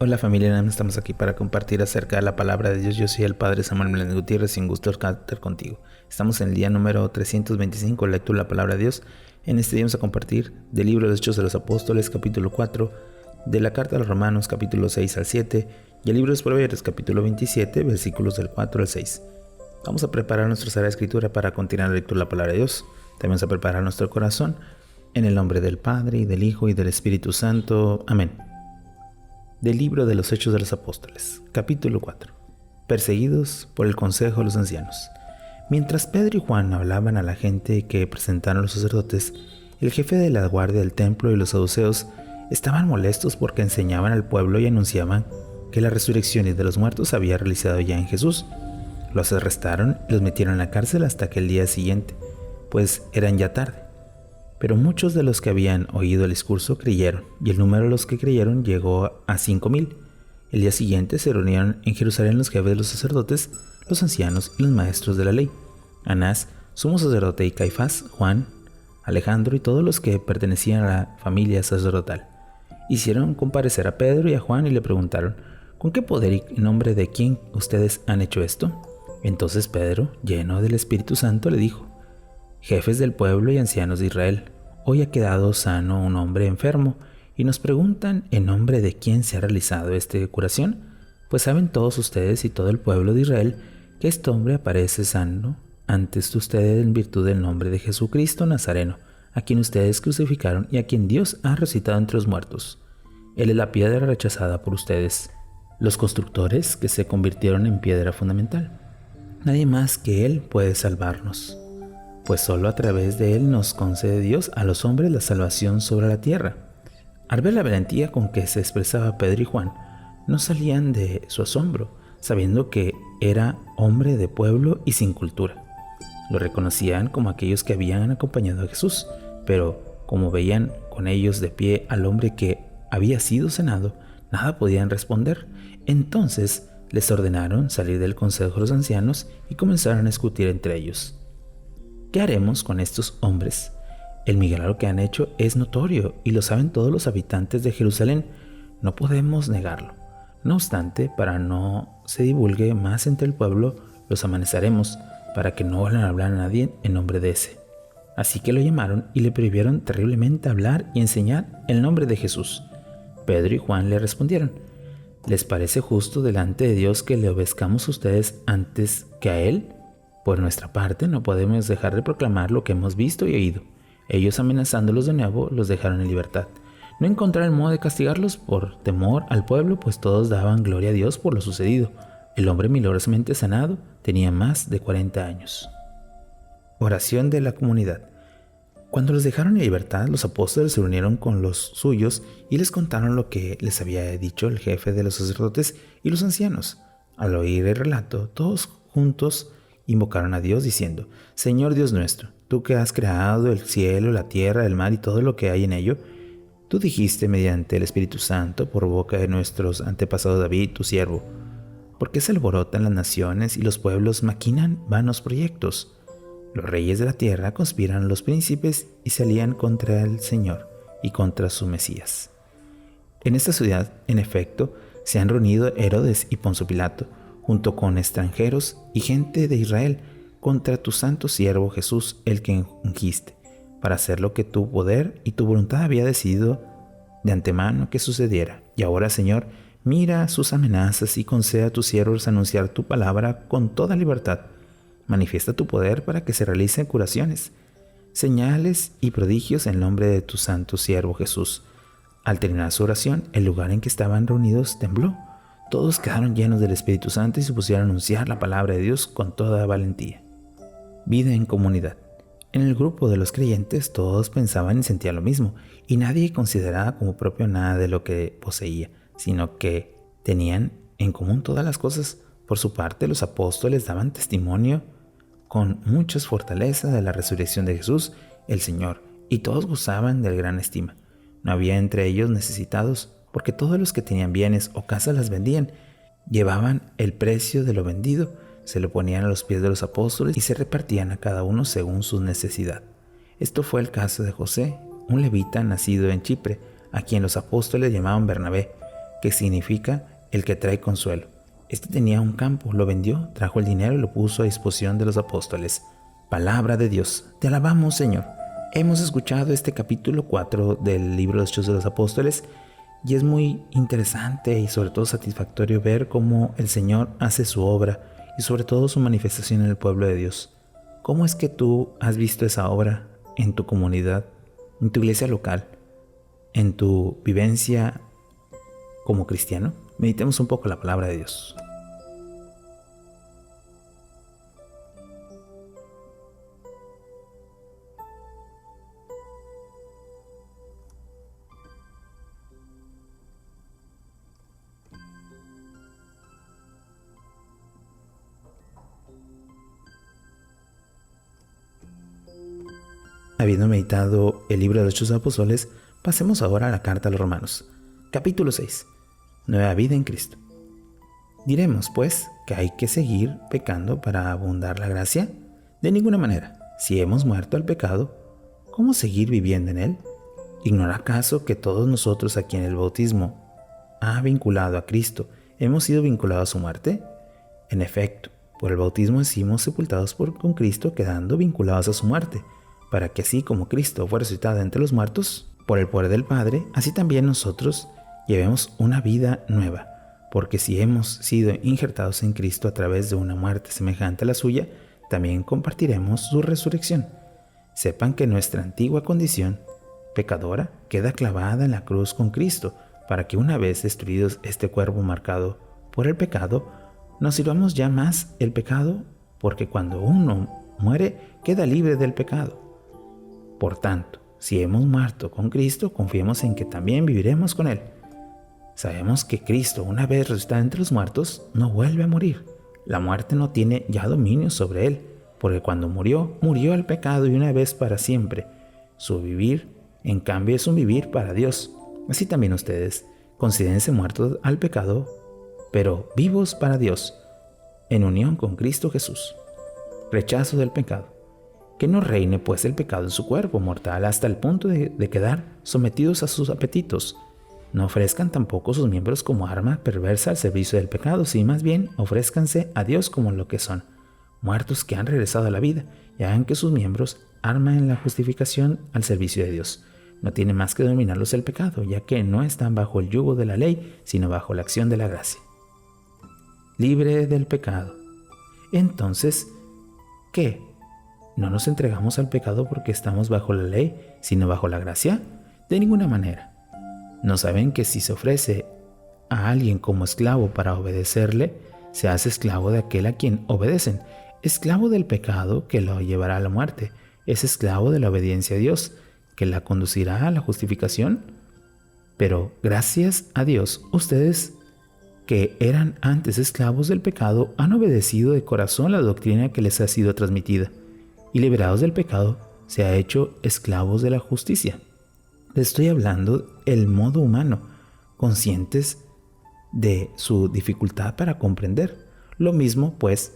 Hola familia, estamos aquí para compartir acerca de la palabra de Dios. Yo soy el Padre Samuel Meléndez Gutiérrez y un gusto estar contigo. Estamos en el día número 325, lectura de la palabra de Dios. En este día vamos a compartir del libro de Hechos de los Apóstoles, capítulo 4, de la carta a los Romanos, capítulo 6 al 7, y el libro de los Proverbios, capítulo 27, versículos del 4 al 6. Vamos a preparar nuestra Sagrada Escritura para continuar la lectura de la palabra de Dios. También vamos a preparar nuestro corazón en el nombre del Padre, y del Hijo, y del Espíritu Santo. Amén. Del libro de los Hechos de los Apóstoles, capítulo 4. Perseguidos por el consejo de los ancianos. Mientras Pedro y Juan hablaban a la gente que presentaron los sacerdotes, el jefe de la guardia del templo y los saduceos estaban molestos porque enseñaban al pueblo y anunciaban que la resurrección de los muertos se había realizado ya en Jesús. Los arrestaron y los metieron en la cárcel hasta que el día siguiente, pues eran ya tarde. Pero muchos de los que habían oído el discurso creyeron, y el número de los que creyeron llegó a 5,000. El día siguiente se reunieron en Jerusalén los jefes de los sacerdotes, los ancianos y los maestros de la ley, Anás, sumo sacerdote, y Caifás, Juan, Alejandro y todos los que pertenecían a la familia sacerdotal. Hicieron comparecer a Pedro y a Juan y le preguntaron: ¿con qué poder y en nombre de quién ustedes han hecho esto? Entonces Pedro, lleno del Espíritu Santo, le dijo: jefes del pueblo y ancianos de Israel, hoy ha quedado sano un hombre enfermo, y nos preguntan en nombre de quién se ha realizado esta curación. Pues saben todos ustedes y todo el pueblo de Israel que este hombre aparece sano antes de ustedes en virtud del nombre de Jesucristo Nazareno, a quien ustedes crucificaron y a quien Dios ha resucitado entre los muertos. Él es la piedra rechazada por ustedes, los constructores que se convirtieron en piedra fundamental. Nadie más que Él puede salvarnos, pues solo a través de Él nos concede Dios a los hombres la salvación sobre la tierra. Al ver la valentía con que se expresaba Pedro y Juan, no salían de su asombro, sabiendo que era hombre de pueblo y sin cultura. Lo reconocían como aquellos que habían acompañado a Jesús, pero como veían con ellos de pie al hombre que había sido sanado, nada podían responder. Entonces les ordenaron salir del consejo de los ancianos y comenzaron a discutir entre ellos: ¿qué haremos con estos hombres? El milagro que han hecho es notorio y lo saben todos los habitantes de Jerusalén. No podemos negarlo. No obstante, para no se divulgue más entre el pueblo, los amaneceremos para que no vuelvan a hablar a nadie en nombre de ese. Así que lo llamaron y le prohibieron terriblemente hablar y enseñar el nombre de Jesús. Pedro y Juan le respondieron: ¿les parece justo delante de Dios que le obedezcamos a ustedes antes que a Él? Por nuestra parte, no podemos dejar de proclamar lo que hemos visto y oído. Ellos, amenazándolos de nuevo, los dejaron en libertad. No encontraron el modo de castigarlos por temor al pueblo, pues todos daban gloria a Dios por lo sucedido. El hombre milagrosamente sanado tenía más de 40 años. Oración de la comunidad. Cuando los dejaron en libertad, los apóstoles se reunieron con los suyos y les contaron lo que les había dicho el jefe de los sacerdotes y los ancianos. Al oír el relato, todos juntos invocaron a Dios diciendo: Señor Dios nuestro, tú que has creado el cielo, la tierra, el mar y todo lo que hay en ello, tú dijiste mediante el Espíritu Santo por boca de nuestros antepasados David, tu siervo: ¿por qué se alborotan las naciones y los pueblos maquinan vanos proyectos? Los reyes de la tierra conspiran a los príncipes y se alían contra el Señor y contra su Mesías. En esta ciudad, en efecto, se han reunido Herodes y Poncio Pilato, junto con extranjeros y gente de Israel, contra tu santo siervo Jesús, el que ungiste, para hacer lo que tu poder y tu voluntad había decidido de antemano que sucediera. Y ahora, Señor, mira sus amenazas y conceda a tus siervos anunciar tu palabra con toda libertad. Manifiesta tu poder para que se realicen curaciones, señales y prodigios en nombre de tu santo siervo Jesús. Al terminar su oración, el lugar en que estaban reunidos tembló. Todos quedaron llenos del Espíritu Santo y se pusieron a anunciar la palabra de Dios con toda valentía. Vida en comunidad. En el grupo de los creyentes todos pensaban y sentían lo mismo, y nadie consideraba como propio nada de lo que poseía, sino que tenían en común todas las cosas. Por su parte, los apóstoles daban testimonio con muchas fortalezas de la resurrección de Jesús, el Señor, y todos gozaban de gran estima. No había entre ellos necesitados, porque todos los que tenían bienes o casas las vendían, llevaban el precio de lo vendido, se lo ponían a los pies de los apóstoles y se repartían a cada uno según su necesidad. Esto fue el caso de José, un levita nacido en Chipre, a quien los apóstoles llamaban Bernabé, que significa el que trae consuelo. Este tenía un campo, lo vendió, trajo el dinero y lo puso a disposición de los apóstoles. Palabra de Dios. Te alabamos, Señor. Hemos escuchado este capítulo 4 del libro de los Hechos de los Apóstoles y es muy interesante y sobre todo satisfactorio ver cómo el Señor hace su obra y sobre todo su manifestación en el pueblo de Dios. ¿Cómo es que tú has visto esa obra en tu comunidad, en tu iglesia local, en tu vivencia como cristiano? Meditemos un poco la palabra de Dios. Habiendo meditado el libro de los Hechos de los Apóstoles, pasemos ahora a la carta a los Romanos. Capítulo 6. Nueva vida en Cristo. Diremos, pues, que hay que seguir pecando para abundar la gracia. De ninguna manera. Si hemos muerto al pecado, ¿cómo seguir viviendo en él? ¿Ignora acaso que todos nosotros a quien el bautismo ha vinculado a Cristo, hemos sido vinculados a su muerte? En efecto, por el bautismo hemos sepultados con Cristo, quedando vinculados a su muerte, para que así como Cristo fue resucitado entre los muertos, por el poder del Padre, así también nosotros llevemos una vida nueva. Porque si hemos sido injertados en Cristo a través de una muerte semejante a la suya, también compartiremos su resurrección. Sepan que nuestra antigua condición pecadora queda clavada en la cruz con Cristo, para que una vez destruidos este cuerpo marcado por el pecado, no sirvamos ya más el pecado, porque cuando uno muere, queda libre del pecado. Por tanto, si hemos muerto con Cristo, confiemos en que también viviremos con Él. Sabemos que Cristo, una vez resucitado entre los muertos, no vuelve a morir. La muerte no tiene ya dominio sobre Él, porque cuando murió, murió al pecado y una vez para siempre. Su vivir, en cambio, es un vivir para Dios. Así también ustedes, considérense muertos al pecado, pero vivos para Dios, en unión con Cristo Jesús. Rechazo del pecado. Que no reine pues el pecado en su cuerpo mortal hasta el punto de quedar sometidos a sus apetitos. No ofrezcan tampoco sus miembros como arma perversa al servicio del pecado, sino más bien ofrézcanse a Dios como lo que son, muertos que han regresado a la vida, y hagan que sus miembros arma en la justificación al servicio de Dios. No tiene más que dominarlos el pecado, ya que no están bajo el yugo de la ley, sino bajo la acción de la gracia. Libre del pecado. Entonces, ¿qué? ¿No nos entregamos al pecado porque estamos bajo la ley, sino bajo la gracia? De ninguna manera. ¿No saben que si se ofrece a alguien como esclavo para obedecerle, se hace esclavo de aquel a quien obedecen? Esclavo del pecado que lo llevará a la muerte. Es esclavo de la obediencia a Dios, que la conducirá a la justificación. Pero gracias a Dios, ustedes que eran antes esclavos del pecado han obedecido de corazón la doctrina que les ha sido transmitida, y liberados del pecado, se ha hecho esclavos de la justicia. Les estoy hablando el modo humano, conscientes de su dificultad para comprender. Lo mismo, pues,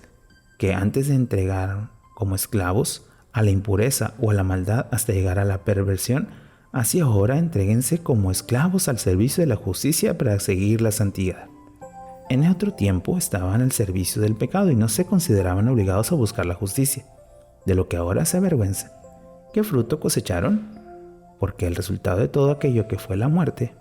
que antes de entregar como esclavos a la impureza o a la maldad hasta llegar a la perversión, así ahora entréguense como esclavos al servicio de la justicia para seguir la santidad. En otro tiempo estaban al servicio del pecado y no se consideraban obligados a buscar la justicia, de lo que ahora se avergüenzan. ¿Qué fruto cosecharon? Porque el resultado de todo aquello que fue la muerte,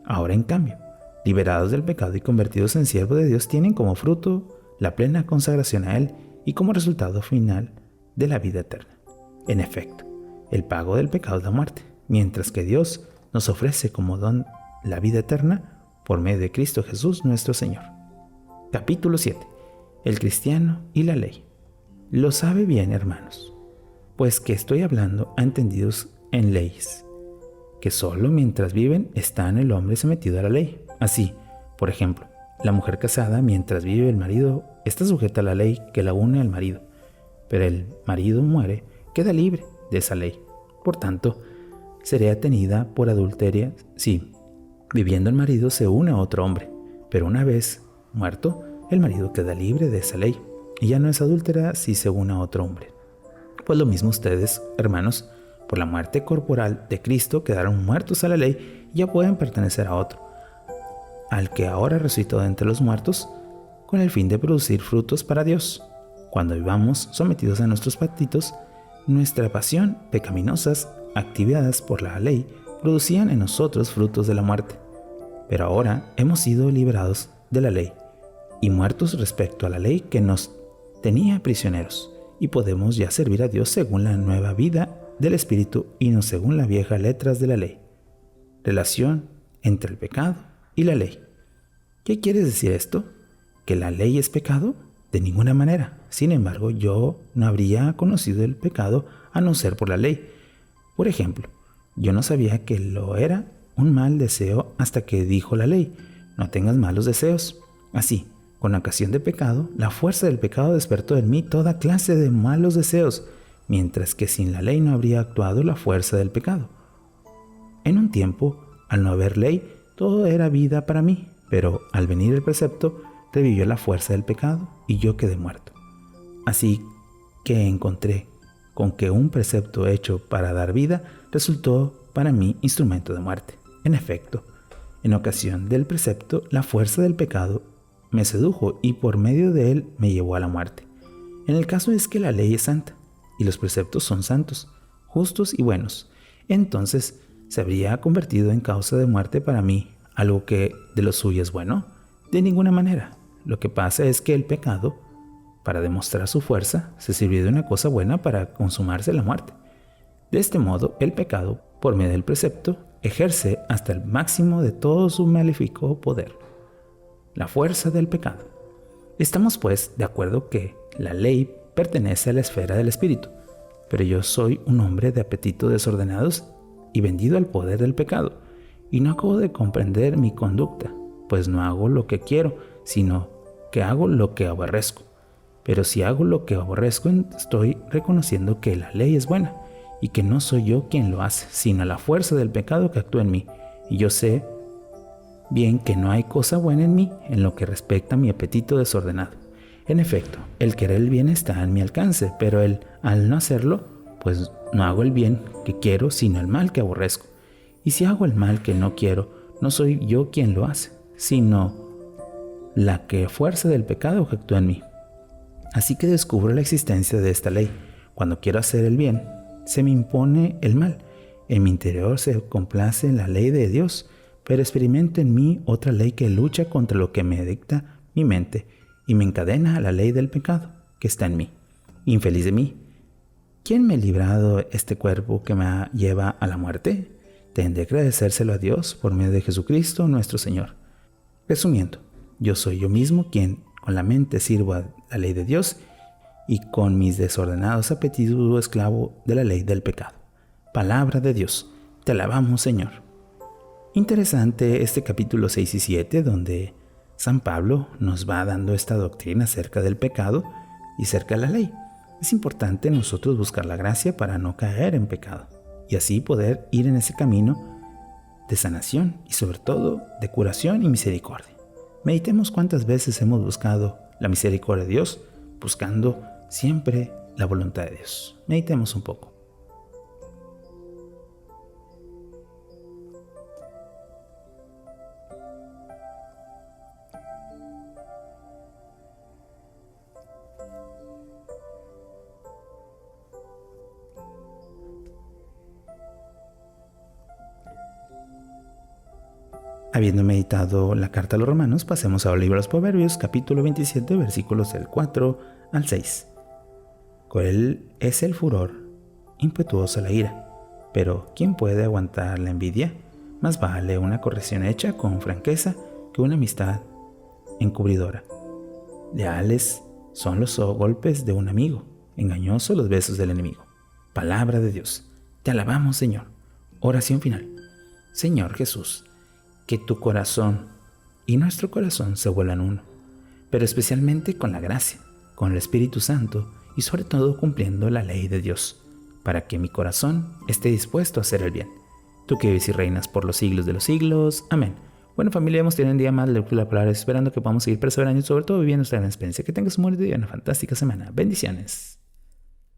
ahora en cambio, liberados del pecado y convertidos en siervos de Dios, tienen como fruto la plena consagración a Él y como resultado final de la vida eterna. En efecto, el pago del pecado es la muerte, mientras que Dios nos ofrece como don la vida eterna por medio de Cristo Jesús nuestro Señor. Capítulo 7. El cristiano y la ley. Lo sabe bien, hermanos, pues que estoy hablando a entendidos en leyes, que solo mientras viven está el hombre sometido a la ley. Así, por ejemplo, la mujer casada mientras vive el marido está sujeta a la ley que la une al marido, pero el marido muere, queda libre de esa ley. Por tanto, sería tenida por adulteria si, viviendo el marido, se une a otro hombre, pero una vez muerto, el marido queda libre de esa ley y ya no es adúltera si se une a otro hombre. Pues lo mismo ustedes, hermanos, por la muerte corporal de Cristo quedaron muertos a la ley y ya pueden pertenecer a otro, al que ahora resucitó de entre los muertos, con el fin de producir frutos para Dios. Cuando vivamos sometidos a nuestros apetitos, nuestra pasión, pecaminosas, activadas por la ley, producían en nosotros frutos de la muerte. Pero ahora hemos sido liberados de la ley y muertos respecto a la ley que nos tenía prisioneros, y podemos ya servir a Dios según la nueva vida del Espíritu y no según las viejas letras de la ley. Relación entre el pecado y la ley. ¿Qué quiere decir esto? ¿Que la ley es pecado? De ninguna manera. Sin embargo, yo no habría conocido el pecado a no ser por la ley. Por ejemplo, yo no sabía que lo era un mal deseo hasta que dijo la ley: no tengas malos deseos. Así, con ocasión de pecado, la fuerza del pecado despertó en mí toda clase de malos deseos, mientras que sin la ley no habría actuado la fuerza del pecado. En un tiempo, al no haber ley, todo era vida para mí, pero al venir el precepto, revivió la fuerza del pecado y yo quedé muerto. Así que encontré con que un precepto hecho para dar vida resultó para mí instrumento de muerte. En efecto, en ocasión del precepto, la fuerza del pecado me sedujo y por medio de él me llevó a la muerte. En el caso es que la ley es santa y los preceptos son santos, justos y buenos. Entonces, ¿se habría convertido en causa de muerte para mí algo que de lo suyo es bueno? De ninguna manera. Lo que pasa es que el pecado, para demostrar su fuerza, se sirvió de una cosa buena para consumarse la muerte. De este modo, el pecado, por medio del precepto, ejerce hasta el máximo de todo su maléfico poder. La fuerza del pecado. Estamos pues de acuerdo que la ley pertenece a la esfera del espíritu, pero yo soy un hombre de apetitos desordenados y vendido al poder del pecado, y no acabo de comprender mi conducta, pues no hago lo que quiero, sino que hago lo que aborrezco. Pero si hago lo que aborrezco, estoy reconociendo que la ley es buena, y que no soy yo quien lo hace, sino la fuerza del pecado que actúa en mí, y yo sé bien que no hay cosa buena en mí en lo que respecta a mi apetito desordenado. En efecto, el querer el bien está en mi alcance, pero al no hacerlo, pues no hago el bien que quiero, sino el mal que aborrezco. Y si hago el mal que no quiero, no soy yo quien lo hace, sino la que fuerza del pecado que actúa en mí. Así que descubro la existencia de esta ley. Cuando quiero hacer el bien, se me impone el mal. En mi interior se complace en la ley de Dios, pero experimento en mí otra ley que lucha contra lo que me dicta mi mente y me encadena a la ley del pecado que está en mí. Infeliz de mí. ¿Quién me ha librado este cuerpo que me lleva a la muerte? Tendré que agradecérselo a Dios por medio de Jesucristo nuestro Señor. Resumiendo, yo soy yo mismo quien con la mente sirvo a la ley de Dios y con mis desordenados apetitos esclavo de la ley del pecado. Palabra de Dios. Te alabamos, Señor. Interesante este capítulo 6 y 7, donde San Pablo nos va dando esta doctrina acerca del pecado y acerca de la ley. Es importante nosotros buscar la gracia para no caer en pecado y así poder ir en ese camino de sanación y sobre todo de curación y misericordia. Meditemos cuántas veces hemos buscado la misericordia de Dios, buscando siempre la voluntad de Dios. Meditemos un poco. Habiendo meditado la carta a los Romanos, pasemos al libro de los Proverbios, capítulo 27, versículos del 4 al 6. Cruel es el furor, impetuosa la ira, pero ¿quién puede aguantar la envidia? Más vale una corrección hecha con franqueza que una amistad encubridora. Leales son los golpes de un amigo, engañosos los besos del enemigo. Palabra de Dios. Te alabamos, Señor. Oración final. Señor Jesús, que tu corazón y nuestro corazón se vuelvan uno, pero especialmente con la gracia, con el Espíritu Santo y sobre todo cumpliendo la ley de Dios, para que mi corazón esté dispuesto a hacer el bien. Tú que vives y reinas por los siglos de los siglos. Amén. Bueno, familia, hemos tenido un día más de lectura de la palabra, esperando que podamos seguir perseverando y sobre todo viviendo esta gran experiencia. Que tengas un buen día y una fantástica semana. Bendiciones.